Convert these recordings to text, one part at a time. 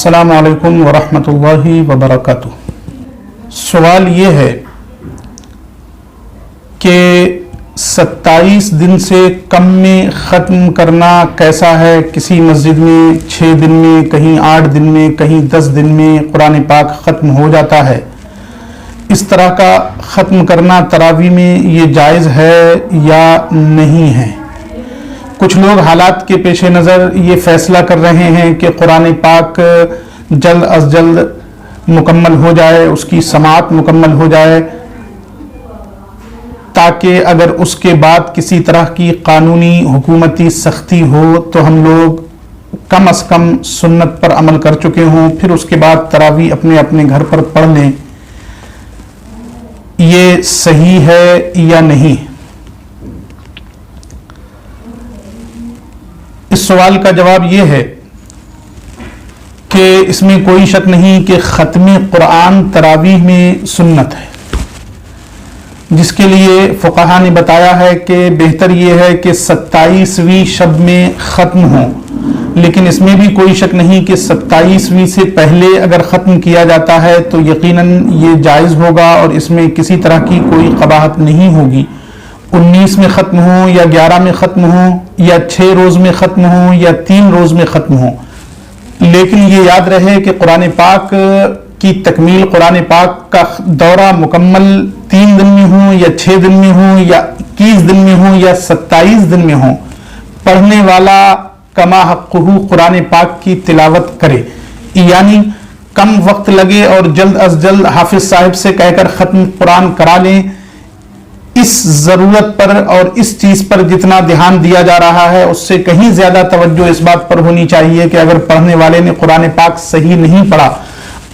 अस्सलामु अलैकुम वरहमतुल्लाहि वबरकातुह। सवाल ये है कि 27 दिन से कम में ख़त्म करना कैसा है? किसी मस्जिद में 6 दिन में, कहीं 8 दिन में, कहीं 10 दिन में कुरान पाक ख़त्म हो जाता है। इस तरह का ख़त्म करना तरावी में ये जायज़ है या नहीं है? कुछ लोग हालात के पेश नज़र ये फैसला कर रहे हैं कि कुरान पाक जल्द अज जल्द मुकम्मल हो जाए, उसकी समाअत मुकम्मल हो जाए, ताकि अगर उसके बाद किसी तरह की कानूनी हुकूमती सख्ती हो तो हम लोग कम अज़ कम सुन्नत पर अमल कर चुके हों, फिर उसके बाद तरावी अपने अपने घर पर पढ़ लें। ये सही है या नहीं? इस सवाल का जवाब ये है कि इसमें कोई शक नहीं कि ख़त्म कुरान तरावीह में सुन्नत है, जिसके लिए फुक़हा ने बताया है कि बेहतर यह है कि 27वीं शब में ख़त्म हो। लेकिन इसमें भी कोई शक नहीं कि 27वीं से पहले अगर ख़त्म किया जाता है तो यकीनन ये जायज़ होगा और इसमें किसी तरह की कोई कबाहत नहीं होगी। 19 में ख़त्म हो या 11 में ख़त्म हो या 6 रोज़ में ख़त्म हो या 3 रोज़ में ख़त्म हो, लेकिन ये याद रहे कि कुरान पाक की तकमील, कुरान पाक का दौरा मुकम्मल 3 दिन में हो या 6 दिन में हो या 21 दिन में हो या 27 दिन में हो, पढ़ने वाला कमा हक़्क़ुहु कुरान पाक की तिलावत करे। यानी कम वक्त लगे और जल्द अज जल्द हाफिज साहब से कहकर ख़त्म कुरान करा लें। इस ज़रूरत पर और इस चीज़ पर जितना ध्यान दिया जा रहा है उससे कहीं ज़्यादा तवज्जो इस बात पर होनी चाहिए कि अगर पढ़ने वाले ने कुरान पाक सही नहीं पढ़ा,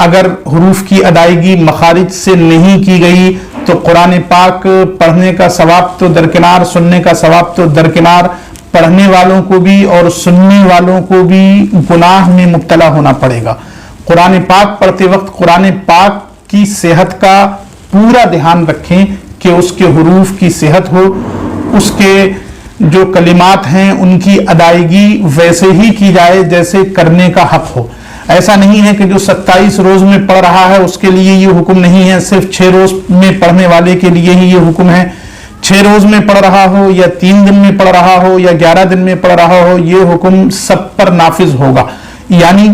अगर हुरूफ की अदायगी मखारिज से नहीं की गई तो कुरान पाक पढ़ने का सवाब तो दरकिनार, सुनने का सवाब तो दरकिनार, पढ़ने वालों को भी और सुनने वालों को भी गुनाह में मुब्तला होना पड़ेगा। कुरान पाक पढ़ते वक्त कुरान पाक की सेहत का पूरा ध्यान रखें कि उसके हुरूफ की सेहत हो, उसके जो कलिमात हैं उनकी अदायगी वैसे ही की जाए जैसे करने का हक हो। ऐसा नहीं है कि जो 27 रोज में पढ़ रहा है उसके लिए ये हुक्म नहीं है, सिर्फ 6 रोज में पढ़ने वाले के लिए ही ये हुक्म है। 6 रोज में पढ़ रहा हो या 3 दिन में पढ़ रहा हो या 11 दिन में पढ़ रहा हो, ये हुक्म सब पर नाफिज होगा। यानी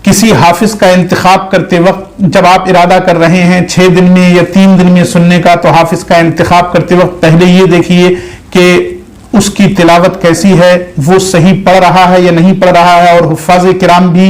किसी हाफिज का इंतखाब करते वक्त जब आप इरादा कर रहे हैं 6 दिन में या 3 दिन में सुनने का, तो हाफिज का इंतखाब करते वक्त पहले ये देखिए कि उसकी तिलावत कैसी है, वो सही पढ़ रहा है या नहीं पढ़ रहा है। और हुफ़ाज़ किराम भी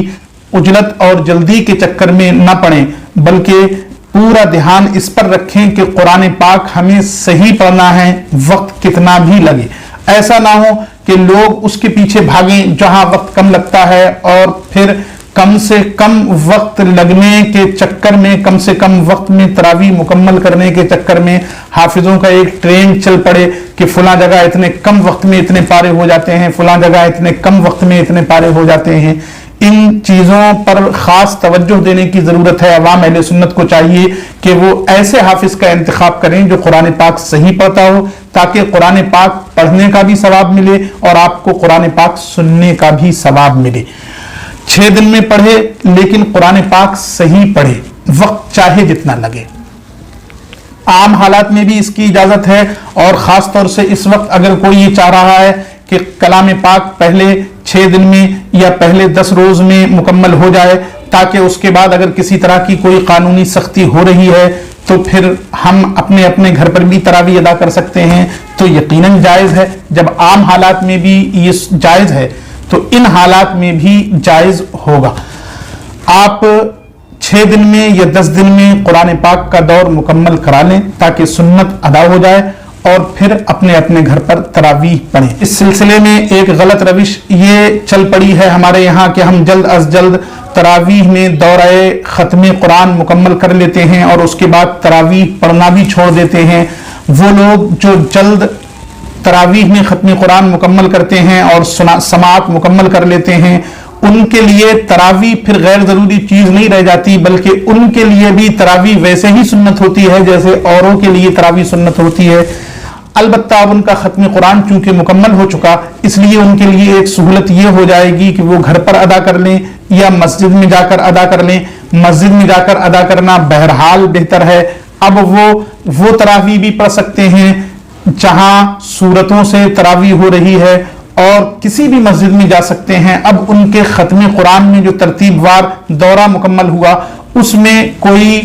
उजलत और जल्दी के चक्कर में न पढ़ें, बल्कि पूरा ध्यान इस पर रखें कि कुरान पाक हमें सही पढ़ना है, वक्त कितना भी लगे। ऐसा ना हो कि लोग उसके पीछे भागें जहां वक्त कम लगता है और फिर कम से कम वक्त लगने के चक्कर में, कम से कम वक्त में तरावी मुकम्मल करने के चक्कर में हाफिजों का एक ट्रेंड चल पड़े कि फलां जगह इतने कम वक्त में इतने पारे हो जाते हैं, फलां जगह इतने कम वक्त में इतने पारे हो जाते हैं। इन चीज़ों पर ख़ास तवज्जो देने की ज़रूरत है। अवाम अहले सुन्नत को चाहिए कि वो ऐसे हाफिज का इंतखाब करें जो कुरान पाक सही पढ़ता हो, ताकि कुरान पाक पढ़ने का भी सवाब मिले और आपको कुरान पाक सुनने का भी सवाब मिले। 6 दिन में पढ़े लेकिन कुरान पाक सही पढ़े, वक्त चाहे जितना लगे। आम हालात में भी इसकी इजाजत है और खास तौर से इस वक्त अगर कोई ये चाह रहा है कि कलाम पाक पहले 6 दिन में या पहले 10 रोज में मुकम्मल हो जाए, ताकि उसके बाद अगर किसी तरह की कोई कानूनी सख्ती हो रही है तो फिर हम अपने अपने घर पर भी तरावी अदा कर सकते हैं, तो यकीनन जायज़ है। जब आम हालात में भी ये जायज़ है तो इन हालात में भी जायज़ होगा। आप 6 दिन में या 10 दिन में कुरान पाक का दौर मुकम्मल करा लें ताकि सुन्नत अदा हो जाए और फिर अपने अपने घर पर तरावीह पढ़ें। इस सिलसिले में एक गलत रविश ये चल पड़ी है हमारे यहाँ कि हम जल्द अज जल्द तरावीह में दौरे ख़त्म कुरान मुकम्मल कर लेते हैं और उसके बाद तरावीह पढ़ना भी छोड़ देते हैं। वो लोग जो जल्द तरावीह में ख़त्म कुरान मुकम्मल करते हैं और समाअत मुकम्मल कर लेते हैं, उनके लिए तरावी फिर गैर जरूरी चीज नहीं रह जाती, बल्कि उनके लिए भी तरावी वैसे ही सुन्नत होती है जैसे औरों के लिए तरावी सुन्नत होती है। البتہ اب ان کا ختم قرآن چونکہ مکمل ہو چکا، اس لیے ان کے لیے ایک سہولت یہ ہو جائے گی کہ وہ گھر پر ادا کر لیں یا مسجد میں جا کر ادا کر لیں۔ مسجد میں جا کر ادا کرنا بہرحال بہتر ہے۔ اب وہ تراویح بھی پڑھ سکتے ہیں جہاں سورتوں سے تراویح ہو رہی ہے، اور کسی بھی مسجد میں جا سکتے ہیں۔ اب ان کے ختم قرآن میں جو ترتیب وار دورہ مکمل ہوا اس میں کوئی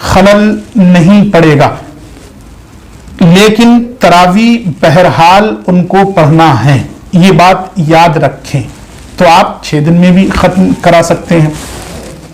خلل نہیں پڑے گا، لیکن تراویح بہرحال ان کو پڑھنا ہے، یہ بات یاد رکھیں۔ تو آپ 6 دن میں بھی ختم کرا سکتے ہیں۔